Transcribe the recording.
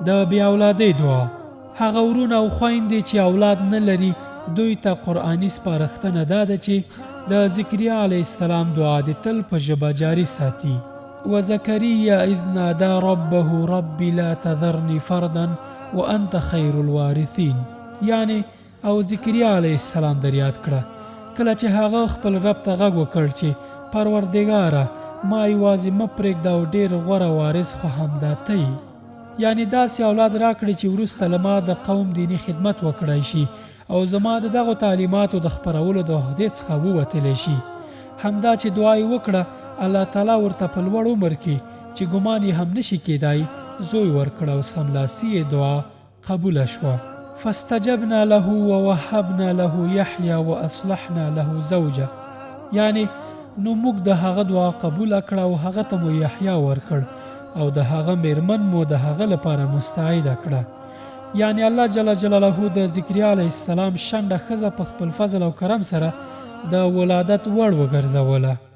د بې اولادۍ دعا. هغه ورونه او خویندې چې اولاد نه لري دوی ته قرآني سپارښتنه دا ده چې د ذکریا علیه السلام دعا دې تل په ژبه جاري ساتي. وزکریا اذ نادى ربه رب لا تذرني فردا وانت خیر الوارثین. یعنی او ذکریا علیه السلام در یاد کړه کله چې هغه خپل رب ته غږ وکړ چې پروردګاره ما یوازې مه پرېږده او ډېر غوره وارث خو همدا ته یې. یعنی داسې اولاد راکړي چې وروسته له ما د قوم دیني خدمت وکړی شي او زما د دغو تعلیماتو د خپرولو د عهدې څخه ووتلی شي. همدا چې دعا یې وکړه الله تعالی ورته په لوړ عمر کې چې ګمان یې هم نشي کېدای زوی ورکړ او سملاسي یې دعا قبوله شوه. فاستجبنا له ووهبنا له یحیی واصلحنا له زوجه. یعنی نو موږ د هغه دعا قبوله کړه او هغه ته مو یحیی ورکړ او د هغه میرمن مو د هغه لپاره مستعیده کړه. یعنی الله جل جلاله د ذکریا علیه السلام شنډه ښځه په خپل فضل او کرم سره د ولادت وړ وګرځوله.